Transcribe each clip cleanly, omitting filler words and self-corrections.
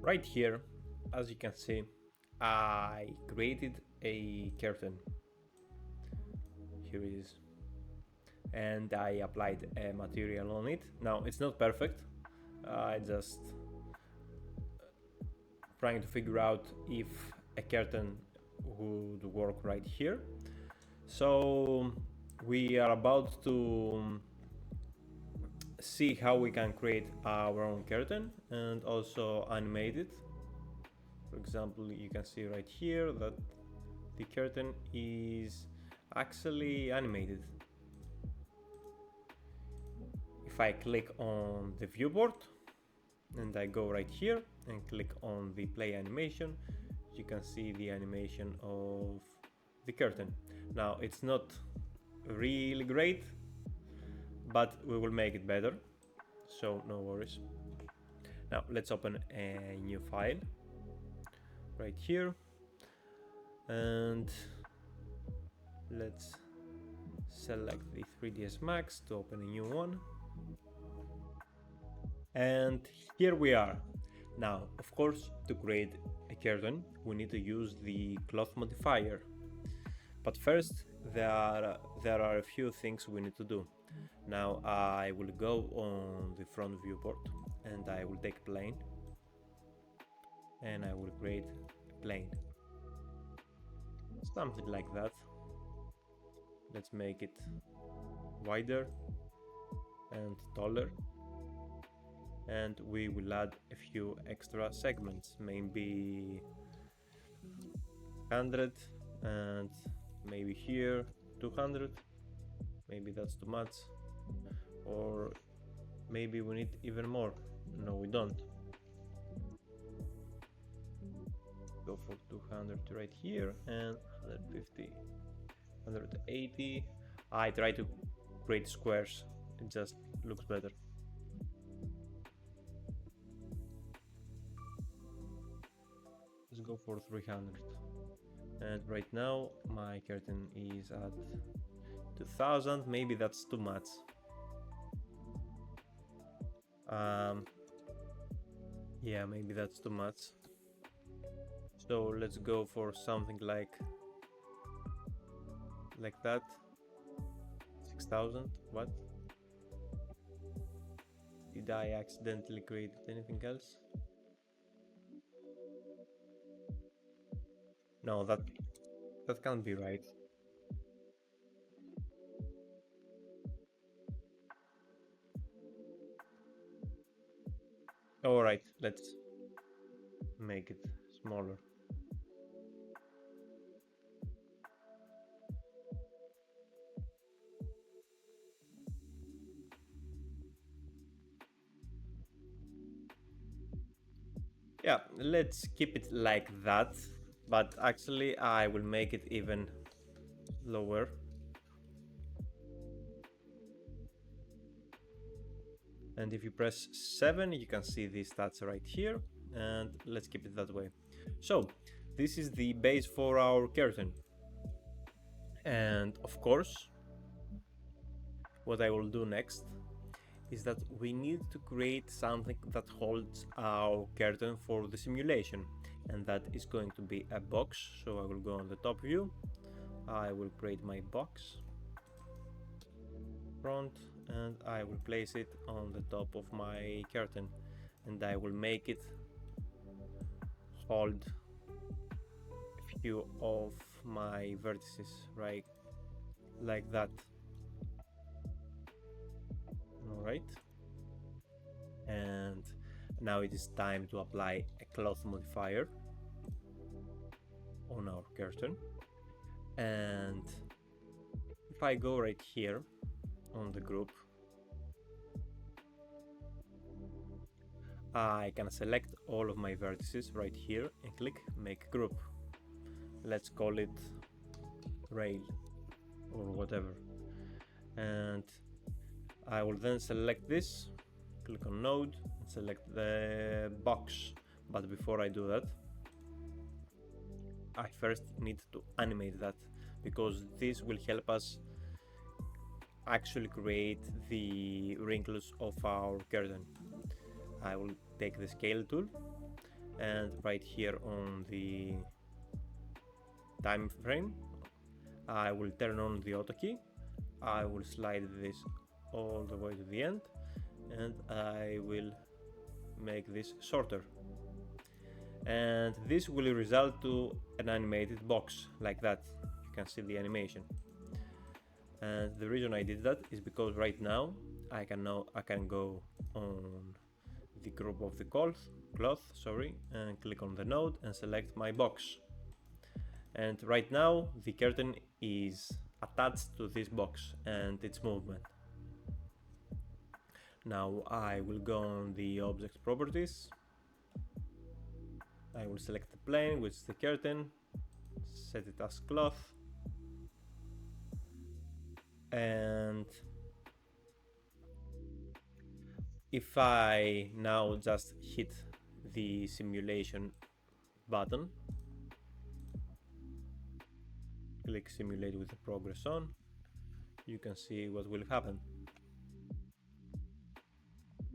Right here, as you can see, I created a curtain. Here it is. And I applied a material on it. Now it's not perfect. I just trying to figure out if a curtain would work right here. So we are about to see how we can create our own curtain and also animate it. For example, you can see right here that the curtain is actually animated. If I click on the viewport and I go right here and click on the play animation, you can see the animation of the curtain. Now it's not really great, but we will make it better, so no worries. Now let's open a new file right here and let's select the 3ds Max to open a new one. And here we are. Now, of course, to create a curtain, we need to use the cloth modifier. But first, there are a few things we need to do. Now, I will go on the front viewport and I will take plane and I will create a plane. Something like that. Let's make it wider and taller. And we will add a few extra segments, maybe 100 and maybe here 200. Maybe that's too much, or maybe we need even more. No, we don't. Go for 200 right here and 150, 180. I try to create squares, it just looks better. Let's go for 300. And right now my curtain is at 2000. Maybe that's too much. Yeah, maybe that's too much. So let's go for something like that. 6000. What? Did I accidentally create anything else? No, that can't be right. Alright, let's make it smaller. Yeah, let's keep it like that, but actually I will make it even lower. And if you press 7, you can see the stats right here, and let's keep it that way. So this is the base for our curtain. And of course, what I will do next is that we need to create something that holds our curtain for the simulation, and that is going to be a box. So I will go on the top view, I will create my box front, and I will place it on the top of my curtain, and I will make it hold a few of my vertices, right, like that. Alright, and now it is time to apply a cloth modifier on our curtain. And if I go right here on the group, I can select all of my vertices right here and click make group. Let's call it rail or whatever, and I will then select this, click on node and select the box. But before I do that, I first need to animate that, because this will help us actually create the wrinkles of our curtain. I will take the scale tool and right here on the time frame I will turn on the auto key. I will slide this all the way to the end, and I will make this shorter, and this will result to an animated box like that. You can see the animation, and the reason I did that is because right now I can go on the group of the cloth, sorry, and click on the node and select my box, and right now the curtain is attached to this box and its movement. Now I will go on the object properties. I will select the plane, which is the curtain, set it as cloth, and if I now just hit the simulation button, click simulate with the progress on, you can see what will happen.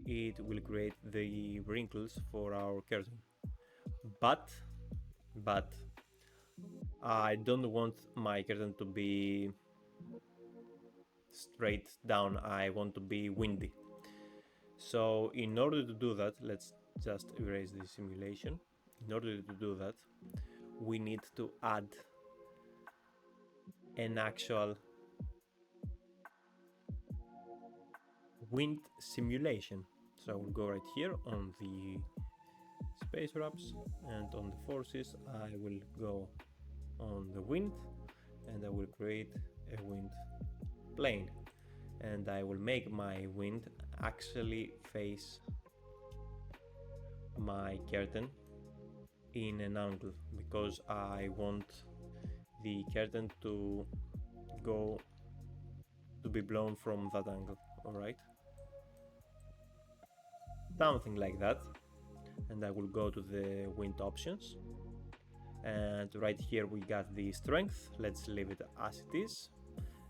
It will create the wrinkles for our curtain, but I don't want my curtain to be straight down. I want to be windy. So in order to do that, let's just erase the simulation. In order to do that, we need to add an actual wind simulation. So I will go right here on the space wraps, and on the forces I will go on the wind, and I will create a wind plane, and I will make my wind actually face my curtain in an angle, because I want the curtain to be blown from that angle. All right, something like that. And I will go to the wind options, and right here we got the strength. Let's leave it as it is.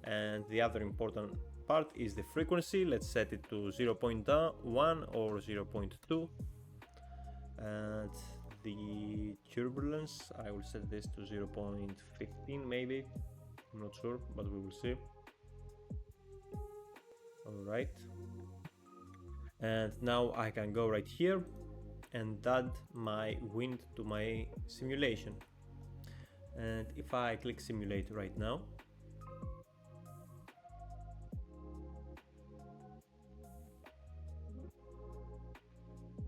And the other important part is the frequency. Let's set it to 0.1 or 0.2, and the turbulence I will set this to 0.15 maybe, I'm not sure, but we will see. All right, and now I can go right here and add my wind to my simulation. And if I click simulate right now,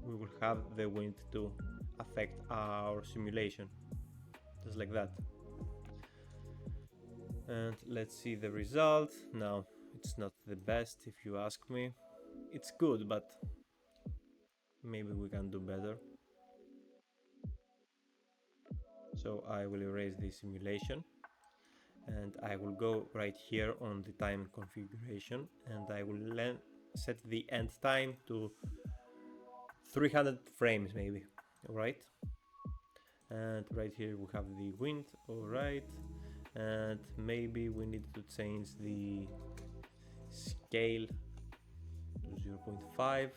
we will have the wind to affect our simulation, just like that. And let's see the result. Now, it's not the best if you ask me. It's good, but maybe we can do better. So I will erase the simulation, and I will go right here on the time configuration, and I will set the end time to 300 frames maybe. All right, and right here we have the wind. All right, and maybe we need to change the scale to 0.5.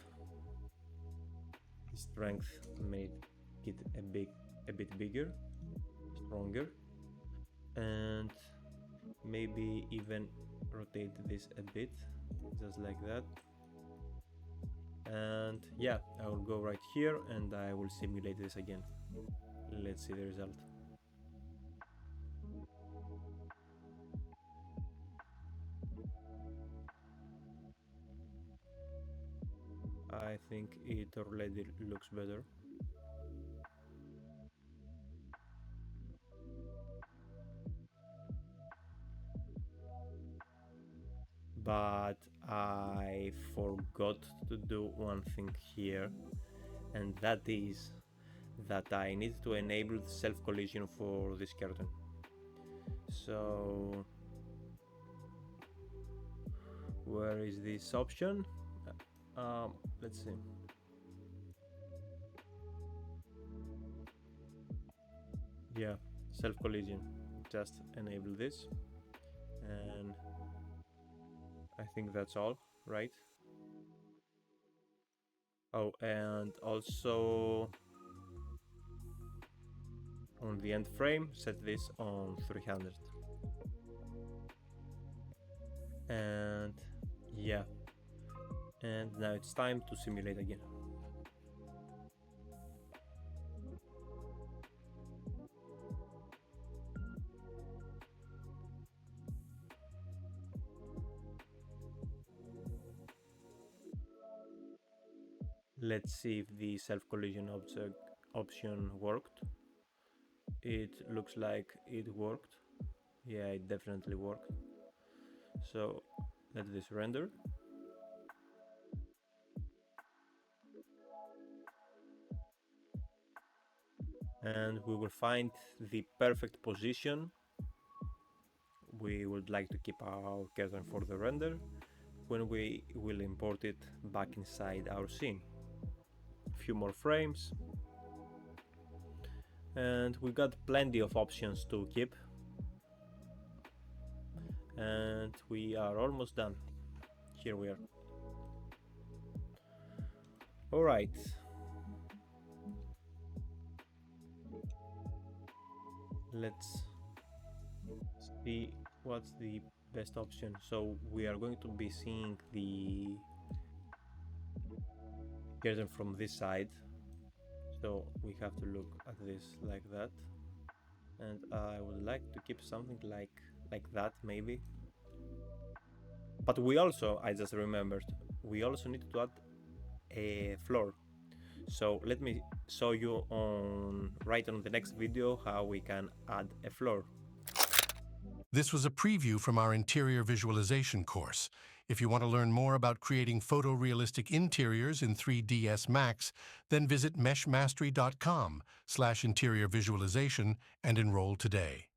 Strength, make it a bit bigger, stronger, and maybe even rotate this a bit, just like that. And yeah, I will go right here and I will simulate this again. Let's see the result. I think it already looks better. But I forgot to do one thing here, and that is that I need to enable self-collision for this curtain. So where is this option? Let's see. Yeah, self-collision. Just enable this, and I think that's all, right? Oh, and also On the end frame, set this on 300. And yeah, and now it's time to simulate again. Let's see if the self-collision object option worked. It looks like it worked. Yeah, it definitely worked. So let this render. And we will find the perfect position. We would like to keep our curtain for the render when we will import it back inside our scene. A few more frames. And we got plenty of options to keep. And we are almost done. Here we are. Alright. Let's see what's the best option. So we are going to be seeing the curtain from this side. So we have to look at this like that. And I would like to keep something like that maybe. But we also, I just remembered, we also need to add a floor. So let me show you right on the next video how we can add a floor. This was a preview from our interior visualization course. If you want to learn more about creating photorealistic interiors in 3ds Max, then visit meshmastery.com/interior visualization and enroll today.